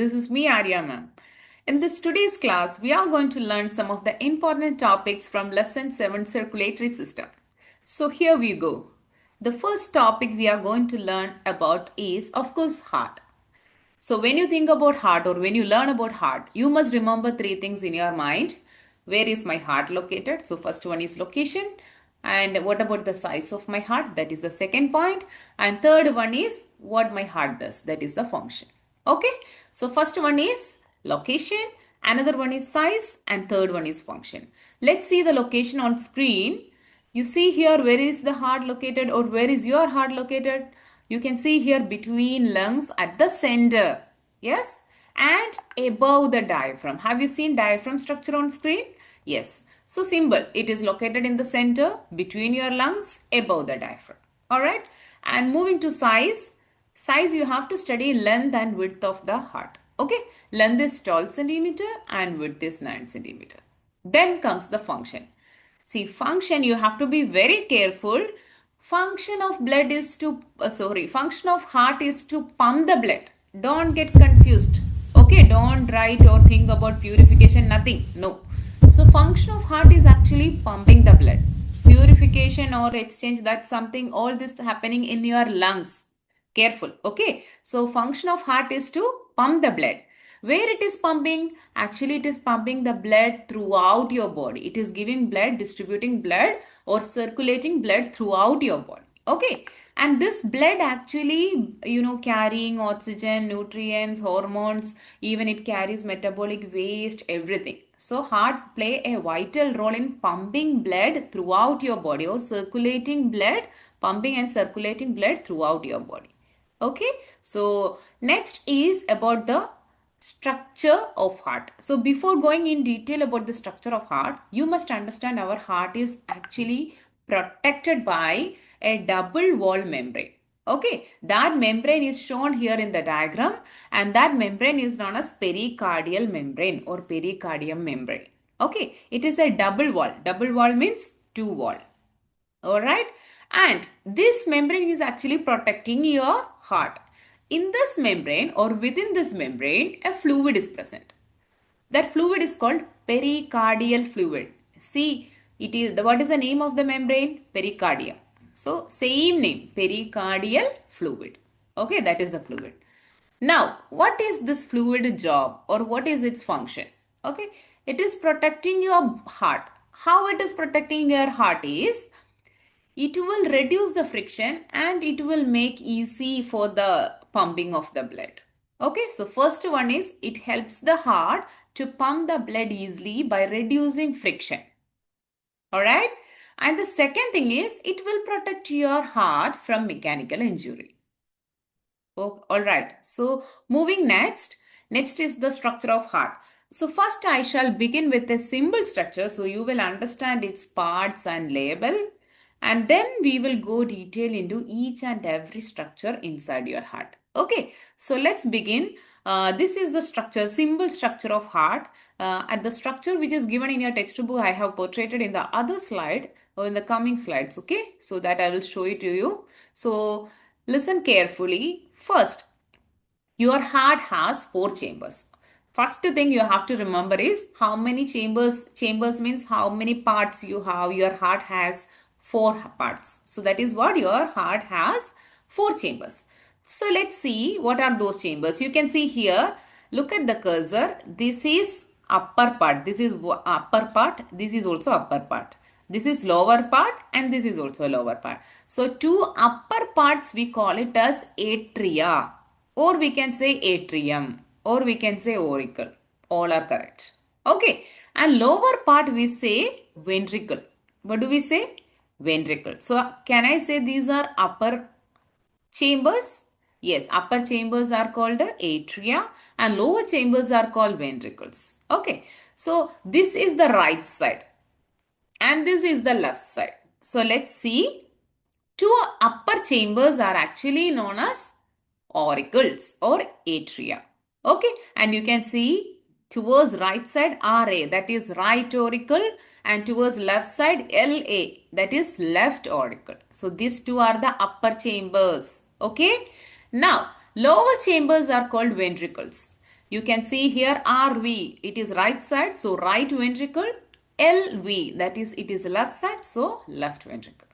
this is me, Arya ma'am. In this today's class, we are going to learn some of the important topics from Lesson 7 Circulatory System. So here we go. The first topic we are going to learn about is, of course, heart. So when you think about heart or when you learn about heart, you must remember three things in your mind. Where is my heart located? So first one is location. And what about the size of my heart? That is the second point. And third one is what my heart does. That is the function. Okay. So first one is location. Another one is size. And third one is function. Let's see the location on screen. You see here where is the heart located or where is your heart located? You can see here between lungs at the center. Yes. And above the diaphragm. Have you seen diaphragm structure on screen? Yes. So simple. It is located in the center between your lungs above the diaphragm. Alright. And moving to size. Size you have to study length and width of the heart. Okay. Length is 12 centimeter and width is 9 centimeter. Then comes the function. See, function you have to be very careful. Function of blood is to, function of heart is to pump the blood. Don't get confused. Okay, don't write or think about purification, nothing. No. So function of heart is actually pumping the blood. Purification or exchange, that's something, all this happening in your lungs. Careful. Okay. So function of heart is to pump the blood. Where it is pumping? Actually, it is pumping the blood throughout your body. It is giving blood, distributing blood or circulating blood throughout your body. Okay. And this blood actually, carrying oxygen, nutrients, hormones, even it carries metabolic waste, everything. So heart play a vital role in pumping blood throughout your body or circulating blood, pumping and circulating blood throughout your body. Okay. So next is about the structure of heart. So before going in detail about the structure of heart, you must understand our heart is actually protected by a double wall membrane. Okay, that membrane is shown here in the diagram and that membrane is known as pericardial membrane or pericardium membrane. Okay, it is a double wall. Double wall means two wall. Alright, and this membrane is actually protecting your heart. In this membrane or within this membrane, a fluid is present. That fluid is called pericardial fluid. See, what is the name of the membrane? Pericardium. So, same name, pericardial fluid. Okay, that is the fluid. Now, what is this fluid job or what is its function? Okay, it is protecting your heart. How it is protecting your heart is, it will reduce the friction and it will make easy for the pumping of the blood. Okay, so first one is it helps the heart to pump the blood easily by reducing friction. Alright, and the second thing is it will protect your heart from mechanical injury. Oh, alright, so moving next is the structure of heart. So first I shall begin with a simple structure so you will understand its parts and label. And then we will go detail into each and every structure inside your heart. Okay, so let's begin. This is the structure, simple structure of heart. And the structure which is given in your textbook, I have portrayed in the other slide or in the coming slides. Okay, so that I will show it to you. So listen carefully. First, your heart has 4 chambers. First thing you have to remember is how many chambers. Chambers means how many parts you have. Your heart has 4 parts. So that is what your heart has 4 chambers. So let's see what are those chambers. You can see here, look at the cursor. This is upper part. This is upper part. This is also upper part. This is lower part and this is also lower part. So 2 upper parts we call it as atria or we can say atrium or we can say auricle. All are correct. Okay. And lower part we say ventricle. What do we say? Ventricle. So can I say these are upper chambers? Yes, upper chambers are called the atria and lower chambers are called ventricles. Okay, so this is the right side and this is the left side. So let's see, 2 upper chambers are actually known as auricles or atria. Okay, and you can see towards right side RA, that is right auricle, and towards left side LA, that is left auricle. So these 2 are the upper chambers. Okay. Now lower chambers are called ventricles. You can see here RV, it is right side, so right ventricle. LV, that is, it is left side, so left ventricle.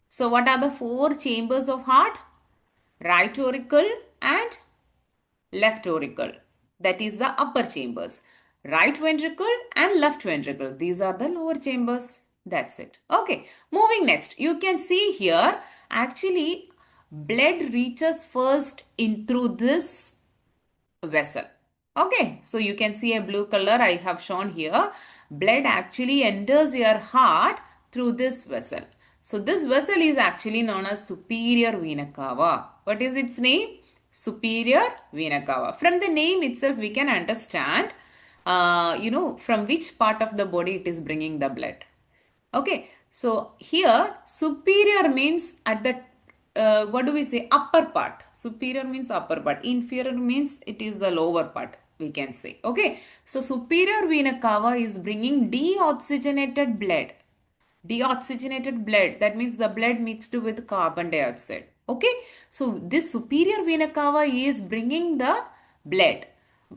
So what are the four chambers of heart? Right auricle and left auricle. That is the upper chambers. Right ventricle and left ventricle. These are the lower chambers. That's it. Okay. Moving next. You can see here actually blood reaches first in through this vessel. Okay. So you can see a blue color I have shown here. Blood actually enters your heart through this vessel. So this vessel is actually known as superior vena cava. What is its name? Superior vena cava. From the name itself, we can understand, from which part of the body it is bringing the blood. Okay, so here superior means at the what do we say, upper part. Superior means upper part. Inferior means it is the lower part, we can say. Okay, so superior vena cava is bringing deoxygenated blood. Deoxygenated blood, that means the blood mixed with carbon dioxide. Okay, so this superior vena cava is bringing the blood.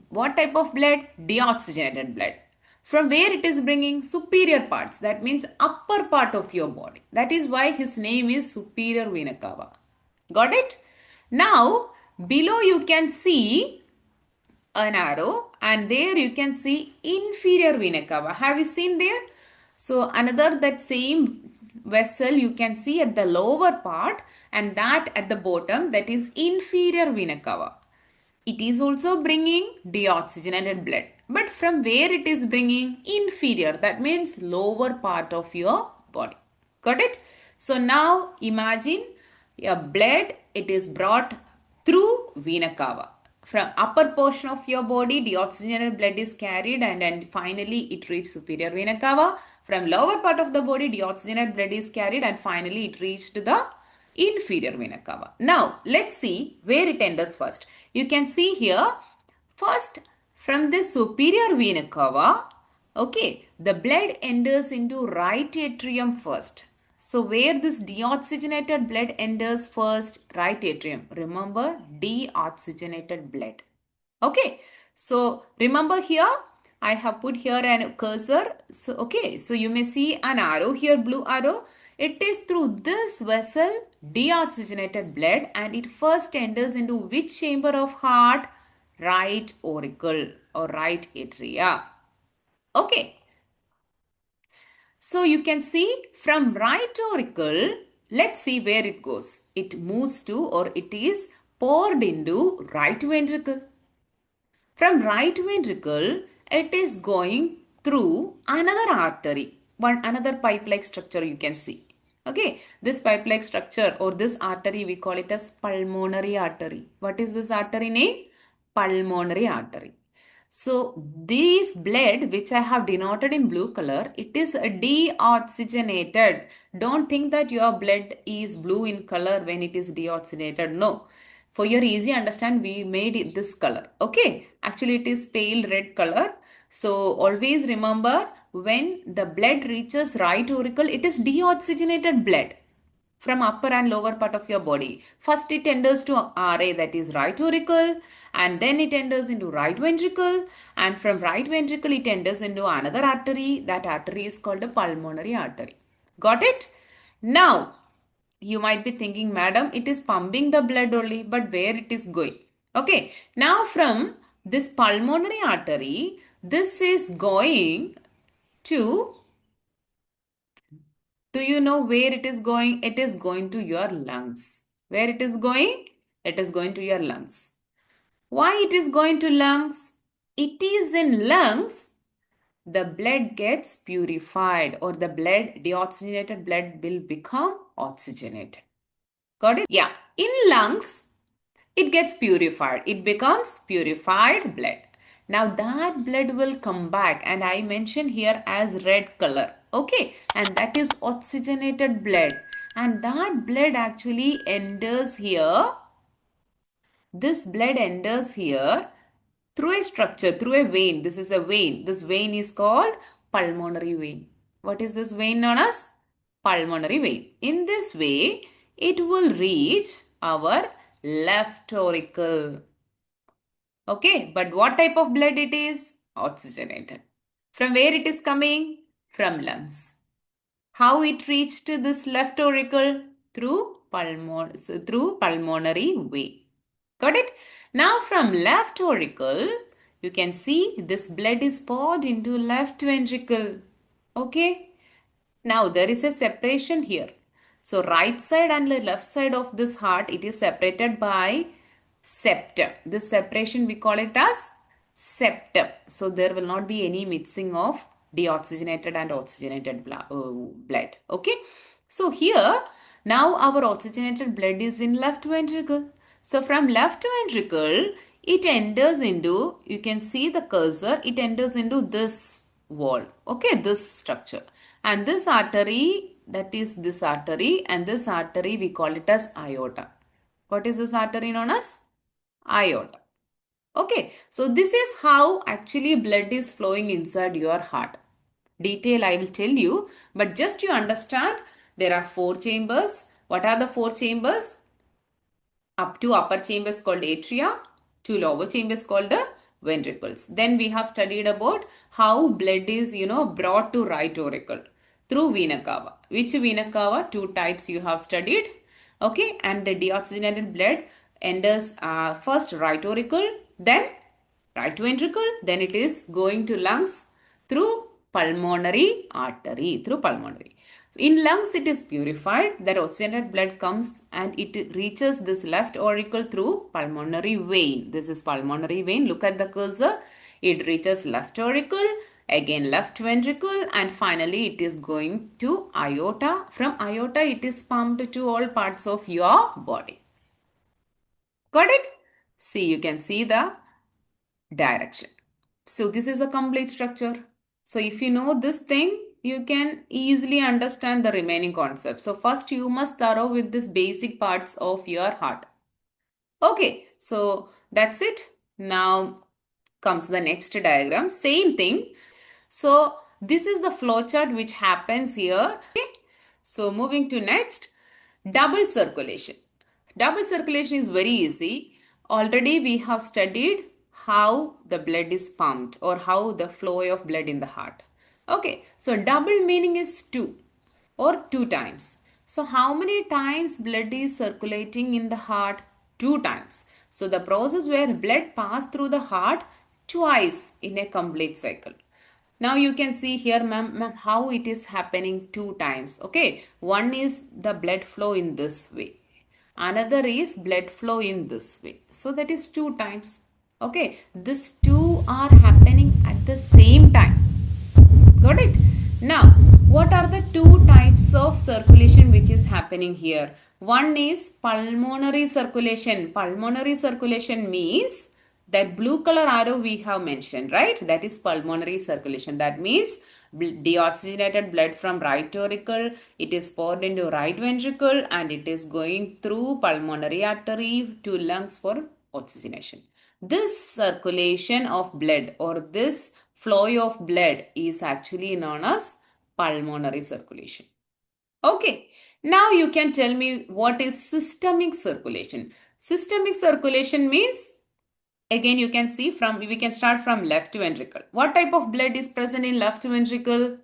What type of blood? Deoxygenated blood. From where it is bringing? Superior parts, that means upper part of your body. That is why his name is superior vena cava. Got it? Now below you can see an arrow, and there you can see inferior vena cava. Have you seen there? So another that same vessel you can see at the lower part, and that at the bottom, that is inferior vena cava. It is also bringing deoxygenated blood. But from where it is bringing? Inferior. That means lower part of your body. Got it? So now imagine your blood, it is brought through vena cava. From upper portion of your body, deoxygenated blood is carried, and then finally it reached superior vena cava. From lower part of the body, deoxygenated blood is carried, and finally it reached the inferior vena cava. Now let's see where it enters first. You can see here first from the superior vena cava, okay, the blood enters into right atrium first. So where this deoxygenated blood enters first? Right atrium. Remember, deoxygenated blood. Okay, so remember here I have put here a cursor. So okay, so you may see an arrow here, blue arrow. It is through this vessel deoxygenated blood, and it first enters into which chamber of heart? Right auricle or right atria. Okay, so you can see from right auricle, let's see where it goes. It moves to, or it is poured into right ventricle. From right ventricle, it is going through another artery, another pipe-like structure you can see. Okay, this pipe-like structure or this artery, we call it as pulmonary artery. What is this artery name? Pulmonary artery. So this blood which I have denoted in blue color, it is deoxygenated. Don't think that your blood is blue in color when it is deoxygenated. No. For your easy understand, we made it this color. Okay. Actually, it is pale red color. So always remember, when the blood reaches right auricle, it is deoxygenated blood from upper and lower part of your body. First it enters to RA, that is right auricle, and then it enters into right ventricle, and from right ventricle it enters into another artery. That artery is called a pulmonary artery. Got it? Now you might be thinking, madam, it is pumping the blood only, but where it is going? Okay, now from this pulmonary artery, this is going to, do you know where it is going? It is going to your lungs. Where it is going? It is going to your lungs. Why it is going to lungs? It is in lungs, the blood gets purified, or the blood, deoxygenated blood will become oxygenated. Got it? Yeah. In lungs, it gets purified. It becomes purified blood. Now that blood will come back, and I mention here as red color. Okay. And that is oxygenated blood. And that blood actually enters here. This blood enters here through a structure, through a vein. This is a vein. This vein is called pulmonary vein. What is this vein known as? Pulmonary vein. In this way, it will reach our left auricle. Okay, but what type of blood it is? Oxygenated. From where it is coming? From lungs. How it reached this left auricle? Through pulmonary way. Got it? Now from left auricle, you can see this blood is poured into left ventricle. Okay? Now there is a separation here. So right side and the left side of this heart, it is separated by septum. This separation we call it as septum. So there will not be any mixing of deoxygenated and oxygenated blood. Okay. So here now our oxygenated blood is in left ventricle. So from left ventricle, it enters into, you can see the cursor, it enters into this wall. Okay, this structure. And this artery, that is this artery, and this artery we call it as aorta. What is this artery known as? Aorta. Okay, so this is how actually blood is flowing inside your heart. Detail I will tell you, but just you understand there are 4 chambers. What are the 4 chambers? Up to upper chambers called atria, to lower chambers called the ventricles. Then we have studied about how blood is, brought to right auricle through vena cava. Which vena cava? 2 types you have studied. Okay, and the deoxygenated blood enters first right auricle, then right ventricle, then it is going to lungs through pulmonary artery, through pulmonary. In lungs, it is purified. That oxygenated blood comes and it reaches this left auricle through pulmonary vein. This is pulmonary vein. Look at the cursor. It reaches left auricle, again left ventricle, and finally it is going to aorta. From aorta, it is pumped to all parts of your body. Got it? See, you can see the direction. So this is a complete structure. So if you know this thing, you can easily understand the remaining concepts. So first you must thorough with this basic parts of your heart. Okay, so that's it. Now comes the next diagram. Same thing. So this is the flowchart which happens here. Okay. So moving to next, double circulation. Double circulation is very easy. Already we have studied how the blood is pumped or how the flow of blood in the heart. Okay, so double meaning is 2 or 2 times. So how many times blood is circulating in the heart? 2 times. So the process where blood pass through the heart twice in a complete cycle. Now you can see here, ma'am, how it is happening 2 times. Okay, one is the blood flow in this way. Another is blood flow in this way. So that is 2 times. Okay, these 2 are happening at the same time. Got it? Now, what are the 2 types of circulation which is happening here? One is pulmonary circulation. Pulmonary circulation means that blue color arrow we have mentioned, right? That is pulmonary circulation. That means deoxygenated blood from right auricle, it is poured into right ventricle and it is going through pulmonary artery to lungs for oxygenation. This circulation of blood or this flow of blood is actually known as pulmonary circulation. Okay, now you can tell me what is systemic circulation. Systemic circulation means, again you can see we can start from left ventricle. What type of blood is present in left ventricle?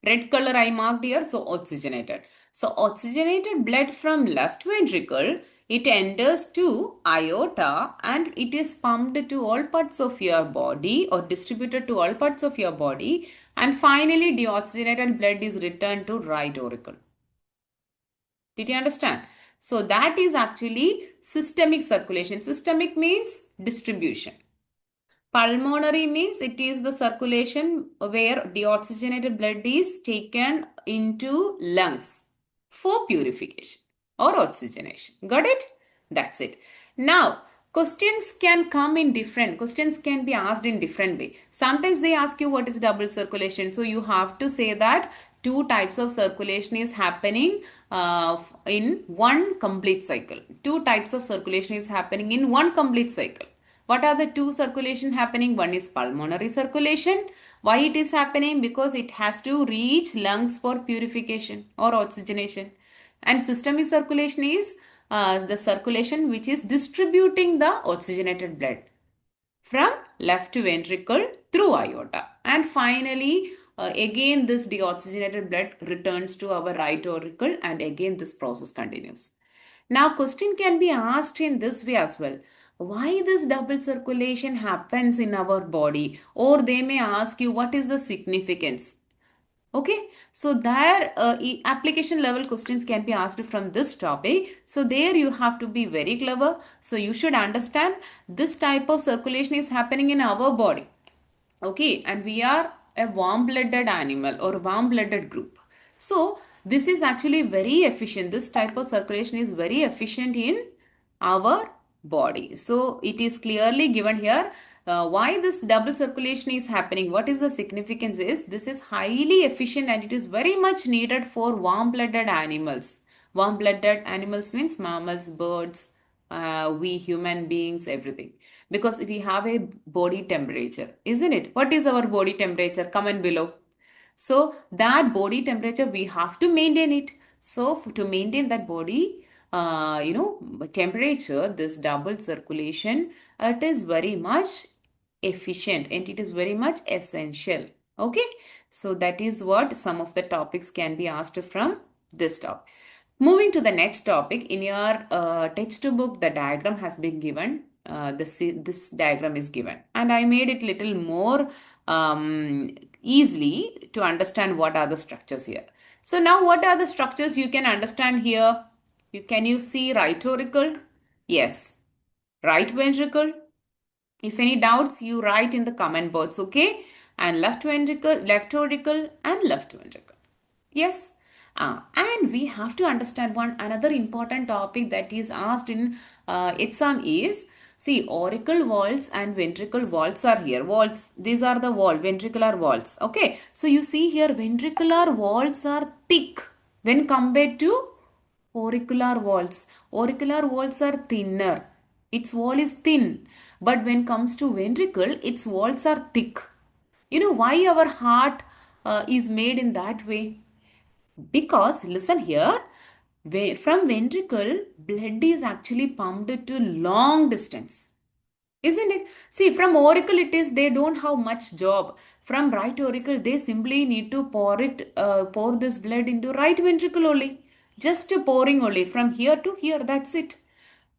Red color I marked here, so oxygenated. So oxygenated blood from left ventricle, it enters to aorta and it is pumped to all parts of your body or distributed to all parts of your body, and finally deoxygenated blood is returned to right auricle. Did you understand? So that is actually systemic circulation. Systemic means distribution. Pulmonary means it is the circulation where deoxygenated blood is taken into lungs for purification or oxygenation. Got it? That's it. Now, questions can be asked in different way. Sometimes they ask you what is double circulation. So you have to say that 2 types of circulation is happening in one complete cycle. 2 types of circulation is happening in one complete cycle. What are the 2 circulation happening? One is pulmonary circulation. Why it is happening? Because it has to reach lungs for purification or oxygenation. And systemic circulation is the circulation which is distributing the oxygenated blood. from left ventricle through aorta. And finally, again this deoxygenated blood returns to our right auricle, and again this process continues. Now question can be asked in this way as well. Why this double circulation happens in our body? Or they may ask you, what is the significance? Okay, so there application level questions can be asked from this topic. So there you have to be very clever. So you should understand this type of circulation is happening in our body. Okay, and we are a warm-blooded animal or warm-blooded group. So this is actually very efficient. This type of circulation is very efficient in our body. So it is clearly given here why this double circulation is happening. What is the significance is this is highly efficient and it is very much needed for warm-blooded animals. Warm-blooded animals means mammals, birds, we human beings, everything. Because we have a body temperature, isn't it? What is our body temperature? Comment below. So that body temperature, we have to maintain it. So to maintain that body, temperature, this double circulation, it is very much efficient and it is very much essential. Okay. So that is what some of the topics can be asked from this topic. Moving to the next topic, in your textbook, the diagram has been given. This diagram is given, and I made it little more easily to understand what are the structures here. So now, what are the structures you can understand here? Can you see right auricle? Yes, right ventricle. If any doubts, you write in the comment box, okay? And left ventricle, left auricle, and left ventricle. Yes. And we have to understand one another important topic that is asked in exam is, see, auricle walls and ventricle walls are here. Walls, these are the ventricular walls. Okay. So you see here, ventricular walls are thick when compared to auricular walls. Auricular walls are thinner. Its wall is thin. But when comes to ventricle, its walls are thick. You know why our heart is made in that way? Because listen here, from ventricle, blood is actually pumped to long distance. Isn't it? See, from auricle it is, they don't have much job. From right auricle, they simply need to pour this blood into right ventricle only. Just pouring only from here to here, that's it.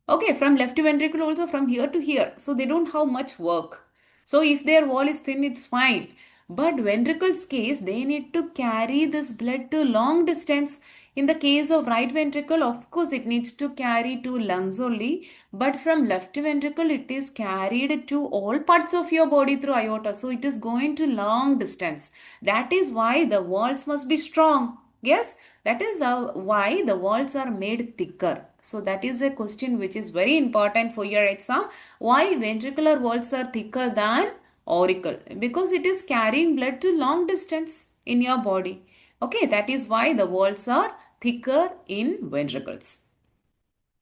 Okay, from left ventricle also from here to here. So they don't have much work. So if their wall is thin, it's fine. But ventricle's case, they need to carry this blood to long distance. In the case of right ventricle, of course, it needs to carry to lungs only. But from left ventricle, it is carried to all parts of your body through aorta. So it is going to long distance. That is why the walls must be strong. Yes, that is why the walls are made thicker. So that is a question which is very important for your exam. Why ventricular walls are thicker than auricle? Because it is carrying blood to long distance in your body. Okay, that is why the walls are thicker in ventricles.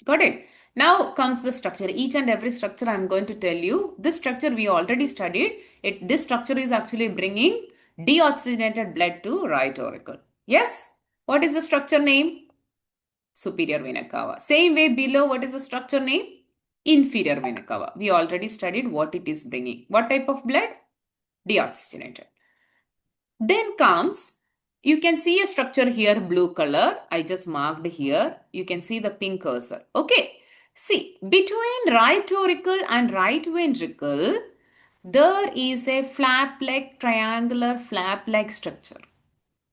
Got it? Now comes the structure. Each and every structure I am going to tell you. This structure we already studied. This structure is actually bringing deoxygenated blood to right auricle. Yes? What is the structure name? Superior vena cava. Same way below, what is the structure name? Inferior vena cava. We already studied what it is bringing. What type of blood? Deoxygenated. Then comes, you can see a structure here, blue color. I just marked here. You can see the pink cursor. Okay. See, between right auricle and right ventricle, there is a flap-like, triangular flap-like structure.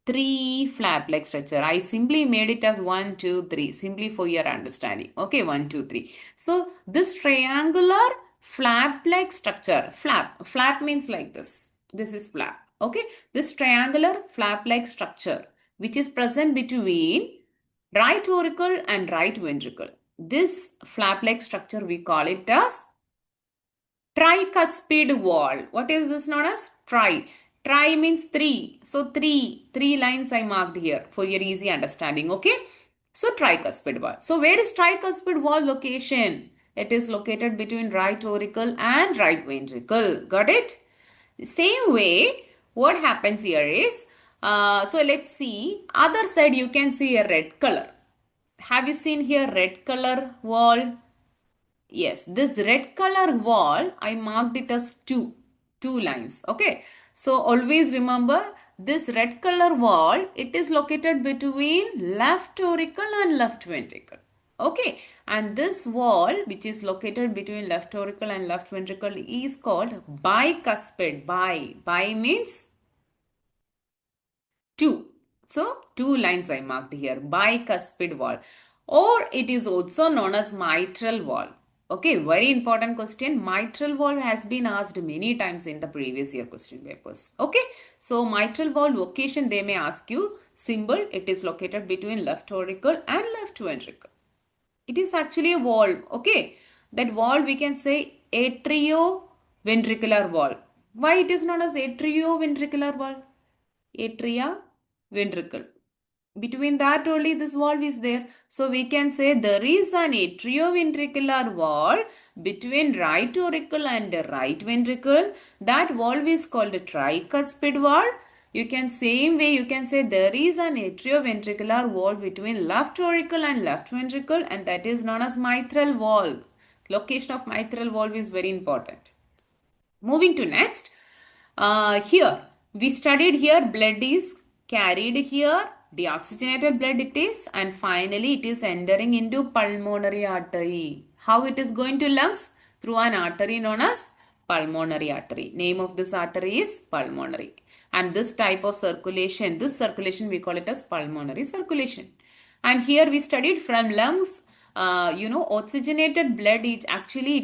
Three flap-like structure. I simply made it as 1, 2, 3, simply for your understanding. Okay, 1, 2, 3. So this triangular flap-like structure, flap means like this. This is flap. Okay, this triangular flap-like structure which is present between right auricle and right ventricle. This flap-like structure we call it as tricuspid wall. What is this known as? Tri means three. So three lines I marked here for your easy understanding. Okay. So tricuspid wall. So where is tricuspid wall location? It is located between right auricle and right ventricle. Got it? Same way, what happens here is, so let's see, other side you can see a red color. Have you seen here red color wall? Yes, this red color wall, I marked it as two lines. Okay. So always remember this red color wall, it is located between left auricle and left ventricle. Okay. And this wall, which is located between left auricle and left ventricle, is called bicuspid. Bi means two. So, two lines I marked here, bicuspid wall, or it is also known as mitral wall. Okay, very important question. Mitral valve has been asked many times in the previous year question papers. Okay, so mitral valve location they may ask you symbol. It is located between left auricle and left ventricle. It is actually a valve. Okay, that valve we can say atrioventricular valve. Why it is known as atrioventricular valve? Atria, ventricle. Between that only this valve is there. So we can say there is an atrioventricular valve between right auricle and right ventricle. That valve is called a tricuspid valve. You can same way you can say there is an atrioventricular valve between left auricle and left ventricle, and that is known as mitral valve. Location of mitral valve is very important. Moving to next. Here, we studied here blood is carried here, deoxygenated blood it is, and finally it is entering into pulmonary artery. How it is going to lungs? Through an artery known as pulmonary artery. Name of this artery is pulmonary. And this type of circulation, this circulation we call it as pulmonary circulation. And here we studied from lungs, oxygenated blood, it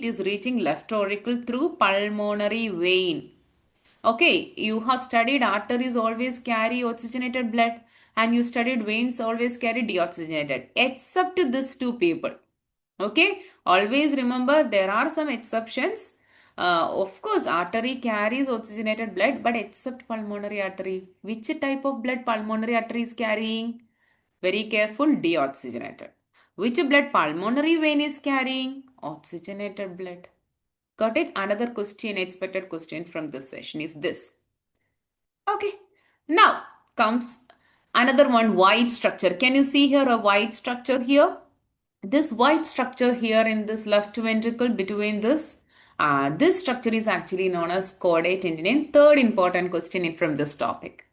is reaching left auricle through pulmonary vein. Okay, you have studied arteries always carry oxygenated blood, and you studied veins always carry deoxygenated, except these two people. Okay, always remember there are some exceptions. Of course, artery carries oxygenated blood, but except pulmonary artery. Which type of blood pulmonary artery is carrying? Very careful, deoxygenated. Which blood pulmonary vein is carrying? Oxygenated blood. Got it? Another question, expected question from this session is this. Okay. Now comes another one, white structure. Can you see here a white structure here? This white structure here in this left ventricle between this structure is actually known as chordae tendineae. Third important question from this topic.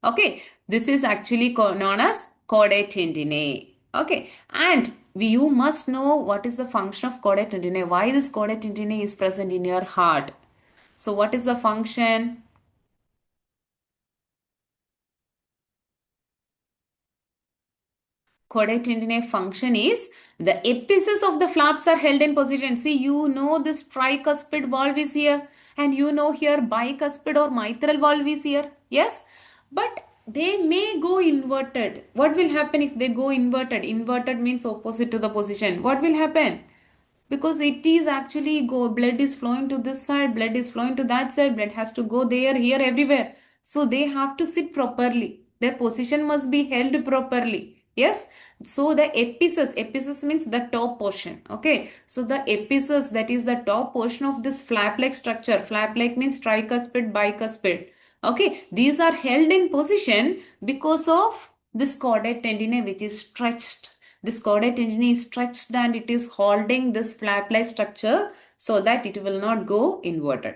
Okay. This is actually known as chordae tendineae. Okay. And you must know what is the function of chordae tendineae. Why this chordae tendineae is present in your heart. So what is the function? Chordae tendineae function is the apices of the flaps are held in position. See, you know this tricuspid valve is here, and you know here bicuspid or mitral valve is here. Yes, but they may go inverted. What will happen if they go inverted? Inverted means opposite to the position. What will happen? Because it is actually blood is flowing to this side, blood is flowing to that side, blood has to go there, here, everywhere. So they have to sit properly. Their position must be held properly. Yes. So the epices means the top portion. Okay. So the epices, that is the top portion of this flap-like structure. Flap-like means tricuspid, bicuspid. Okay. These are held in position because of this chordae tendineae, which is stretched. This chordae tendineae is stretched and it is holding this flap-like structure so that it will not go inverted.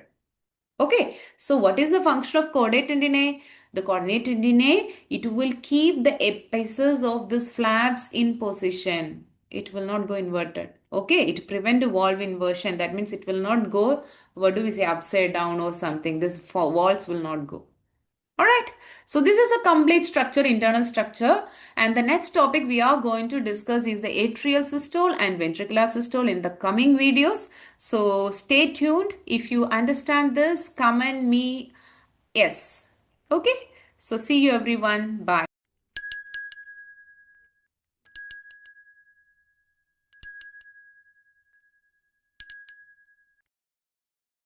Okay, so what is the function of chordae tendineae? The chordae tendineae, it will keep the apices of these flaps in position. It will not go inverted. Okay, it prevent valve inversion. That means it will not go, what do we say, upside down or something. This walls will not go. Alright, so this is a complete structure, internal structure, and the next topic we are going to discuss is the atrial systole and ventricular systole in the coming videos. So stay tuned. If you understand this, comment me yes. Okay, so see you everyone. Bye.